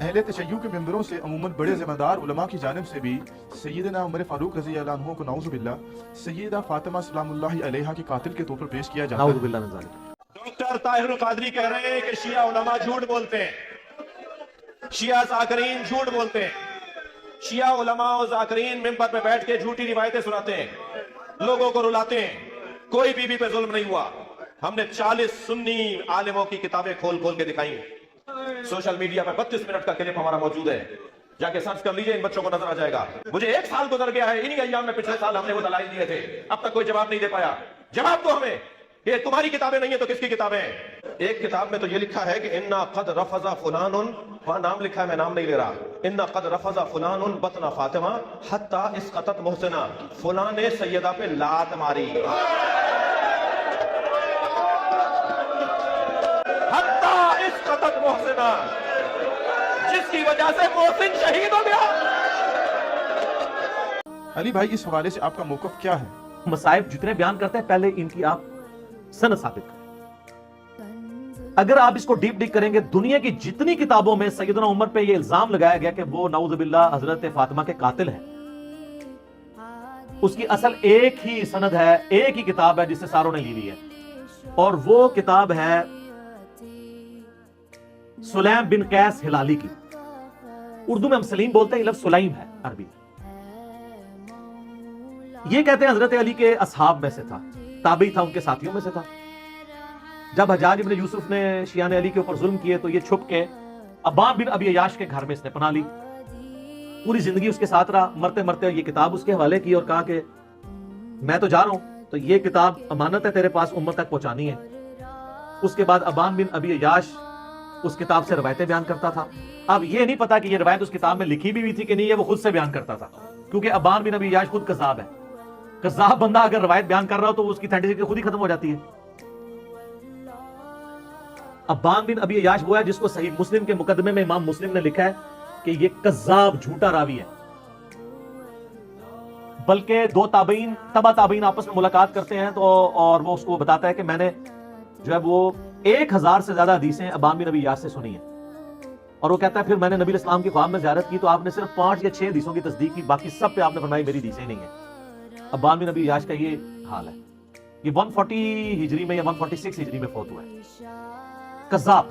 اہل تشیع کے ممبروں سے عموماً بڑے ذمہ دار علماء کی جانب سے بھی سیدنا عمر فاروق رضی اللہ عنہ کو نعوذ باللہ سیدہ فاطمہ سلام اللہ علیہا کے قاتل کے طور پر پیش کیا جاتا نعوذ ہے۔ باللہ من ذالک۔ ڈاکٹر طاہر القادری کہہ رہے ہیں کہ شیعہ علماء جھوٹ بولتے ہیں، شیعہ ذاکرین جھوٹ بولتے ہیں، شیعہ علماء و ذاکرین ممبر پہ بیٹھ کے جھوٹی روایتیں سناتے ہیں، لوگوں کو رلاتے ہیں۔ کوئی بی بی پہ ظلم نہیں ہوا۔ ہم نے 40 سنی عالموں کی کتابیں کھول کھول کے دکھائیں۔ سوشل میڈیا پر 32 منٹ کا کلپ ہمارا موجود ہے، جا کے سرچ کر لیجئے، ان بچوں کو نظر آ جائے گا۔ مجھے 1 سال گزر گیا ہے، انہی ایام میں پچھلے سال ہم نے وہ دلائل دیے تھے، اب تک کوئی جواب نہیں دے پایا۔ جواب تو ہمیں کہ تمہاری کتابیں نہیں ہیں تو کس کی کتابیں ہیں؟ ایک کتاب میں تو یہ لکھا ہے کہ انا قد رفض فلان، وہاں نام لکھا ہے، میں نام نہیں لے رہا، انا قد رفض فلان بطن فاطمہ حتی اسقطت محسنہ، فلان نے سیدہ پہ لات ماری، حتی اسقطت محسنہ، جس کی وجہ سے محسن شہید ہو گیا۔ علی بھائی اس حوالے سے آپ کا موقف کیا ہے؟ مصائب جتنے بیان کرتے ہیں پہلے ان کی آپ سند ثابت کریں۔ اگر آپ اس کو ڈیپ کریں گے، دنیا کی جتنی کتابوں میں سیدنا عمر پہ یہ الزام لگایا گیا کہ وہ نعوذ باللہ حضرت فاطمہ کے قاتل ہیں، اس کی اصل ایک ہی سند ہے، ایک ہی کتاب ہے جس سے ساروں نے لی ہوئی ہے، اور وہ کتاب ہے سلیم بن قیس ہلالی کی۔ اردو میں ہم سلیم بولتے ہیں، یہ لفظ سلیم ہے عربی۔ یہ کہتے ہیں حضرت علی کے اصحاب میں سے تھا، تابعی تھا، ان کے ساتھیوں میں سے تھا۔ جب حجاج ابن یوسف نے شیعان علی کے اوپر ظلم کیے تو یہ چھپ کے ابان بن ابی عیاش کے گھر میں اس نے پناہ لی، پوری زندگی اس کے ساتھ رہا۔ مرتے مرتے یہ کتاب اس کے حوالے کی اور کہا کہ میں تو جا رہا ہوں، تو یہ کتاب امانت ہے تیرے پاس، امت تک پہنچانی ہے۔ اس کے بعد ابان بن ابی عیاش اس کتاب سے روایتیں بیان کرتا تھا۔ اب یہ نہیں پتا کہ یہ روایت اس کتاب میں لکھی بھی ہوئی تھی کہ نہیں، یہ وہ خود سے بیان کرتا تھا، کیونکہ ابان بن ابی عیاش خود کذاب ہے۔ کذاب بندہ اگر روایت بیان کر رہا ہو تو اس کی اتھینٹسٹی خود ہی ختم ہو جاتی ہے۔ ابان بن ابی عیاش وہ ہے جس کو صحیح مسلم کے مقدمے میں امام مسلم نے لکھا ہے کہ یہ کذاب جھوٹا راوی ہے۔ بلکہ 2 تابعین تبع تابعین آپس میں ملاقات کرتے ہیں تو اور وہ اس کو بتاتا ہے کہ میں نے جو ہے وہ 1000 سے زیادہ حدیثیں ابان بن ابی عیاش سے سنی ہیں، اور وہ کہتا ہے پھر میں نے نبی اسلام کی خواب میں زیارت کی تو آپ نے صرف 5 یا 6 حدیثوں کی تصدیق کی، باقی سب پہ آپ نے فرمایا میری حدیثیں نہیں ہیں۔ ابان بن ابی عیاش کا یہ حال ہے۔ یہ 140 ہجری میں یا 146 ہجری میں فوت ہوا ہے۔ کذاب،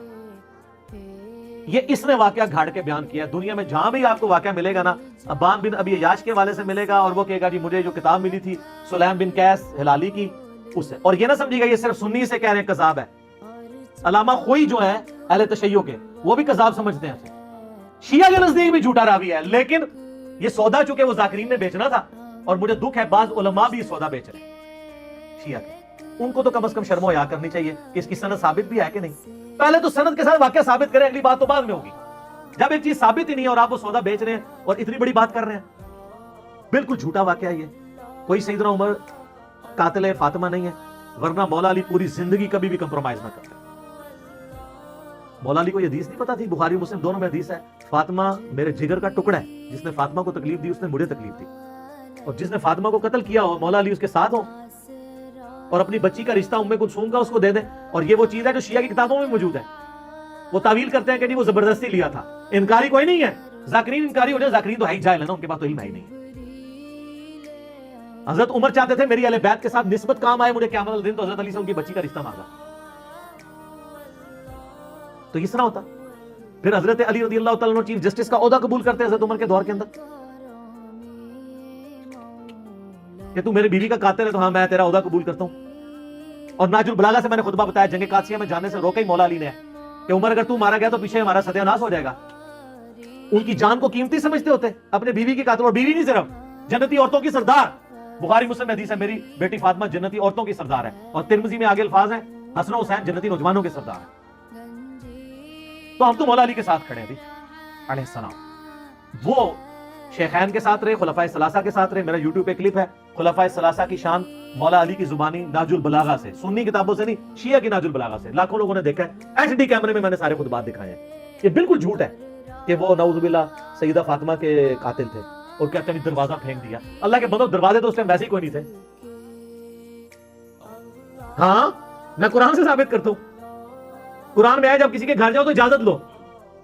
یہ اس نے واقعہ گھاڑ کے بیان کیا ہے۔ دنیا میں جہاں بھی آپ کو واقعہ ملے گا نا، ابان بن ابی عیاش کے حوالے سے ملے گا، اور وہ کہے گا جی مجھے جو کتاب ملی تھی سلیم بن قیس ہلالی کی، اس سے۔ اور یہ نہ سمجھے گا یہ صرف سنی سے کہہ رہے ہیں کذاب ہے۔ علامہ خوئی جو ہے اہل تشیع کے، وہ بھی کذاب سمجھتے ہیں اسے، شیعہ کے نزدیک بھی جھوٹا راوی ہے، لیکن یہ سودا چونکہ وہ ذاکرین نے بیچنا تھا، اور مجھے دکھ ہے بعض علماء بھی سودا بیچ رہے ہیں شیعہ کے، ان کو تو کم از کم شرم و حیا کرنی چاہیے کہ اس کی سند ثابت بھی ہے کہ نہیں۔ پہلے تو سند کے ساتھ واقعہ ثابت کریں، اگلی بات تو بعد میں ہوگی۔ جب ایک چیز ثابت ہی نہیں ہے اور آپ وہ سودا بیچ رہے ہیں اور اتنی بڑی بات کر رہے ہیں، بالکل جھوٹا واقعہ یہ۔ کوئی سیدنا عمر قاتل فاطمہ نہیں ہے، ورنہ مولا علی پوری زندگی کبھی بھی کمپرومائز نہ کرتے۔ مولا علی کو یہ حدیث نہیں پتا تھی، بخاری مسلم دونوں میں حدیث ہے، فاطمہ میرے جگر کا ٹکڑا ہے، جس نے فاطمہ کو تکلیف دی اس نے مجھے تکلیف دی، اور جس نے فاطمہ کو قتل کیا ہو مولا علی اس کے ساتھ ہو، اور اپنی بچی کا رشتہ ام کلثوم کا اس کو دے دیں۔ اور یہ وہ چیز ہے جو شیعہ کی کتابوں میں موجود ہے۔ وہ تعویل کرتے ہیں کہ نہیں وہ زبردستی لیا تھا، انکاری کوئی نہیں ہے۔ ذاکرین انکاری ہو جائے، ذاکرین تو ہے ہی جاہل ہے نا، ان کے پاس تو علم ہے ہی نہیں۔ حضرت عمر چاہتے تھے میری اہل بیت کے ساتھ نسبت کام آئے، مجھے قیامت والے دن تو حضرت علی سے ان کی بچی کا رشتہ مانگا، تو اس طرح ہوتا۔ پھر حضرت علی رضی اللہ تعالیٰ عنہ چیف جسٹس کا عہدہ قبول کرتے حضرت عمر کے دور کے اندر کہ تو میری بیوی کا قاتل ہے تو ہاں میں تیرا عہدہ قبول کرتا ہوں۔ اور ناج البلاغہ سے میں نے خطبہ بتایا، جنگ قادسیہ میں جانے سے روکا ہی مولا علی نے کہ عمر اگر تو مارا گیا تو پیچھے ہمارا ستیہ ناش ہو جائے گا۔ ان کی جان کو قیمتی سمجھتے ہوتے، اپنے بیوی کی قاتل، اور بیوی نہیں صرف جنتی عورتوں کی سردار۔ بخاری مسلم میں حدیث ہے میری بیٹی فاطمہ جنتی عورتوں کی سردار ہے، اور ترمذی میں آگے الفاظ ہیں حسن و حسین جنتی نوجوانوں کے سردار ہیں۔ تو ہم تو مولا علی کے ساتھ کھڑے ہیں بھی علیہ السلام۔ وہ شیخین کے ساتھ رہے، خلفائے ثلاثہ کے ساتھ رہے۔ میرا یوٹیوب پہ کلپ ہے خلفائے ثلاثہ کی شان مولا علی کی زبانی ناج البلاغہ سے، سنی کتابوں سے نہیں، شیعہ کی ناج البلاغہ سے، لاکھوں لوگوں نے دیکھا ہے، ایچ ڈی کیمرے میں نے سارے خطبات دکھائے ہیں۔ یہ بالکل جھوٹ ہے کہ وہ نعوذ باللہ سیدہ فاطمہ کے قاتل تھے، اور کہتے ہیں دروازہ پھینک دیا۔ اللہ کے بندو، دروازے تو اس ٹائم ویسے ہی کوئی نہیں تھے۔ ہاں میں قرآن سے ثابت کرتا ہوں، قرآن میں ہے جب کسی کے گھر جاؤ تو اجازت لو،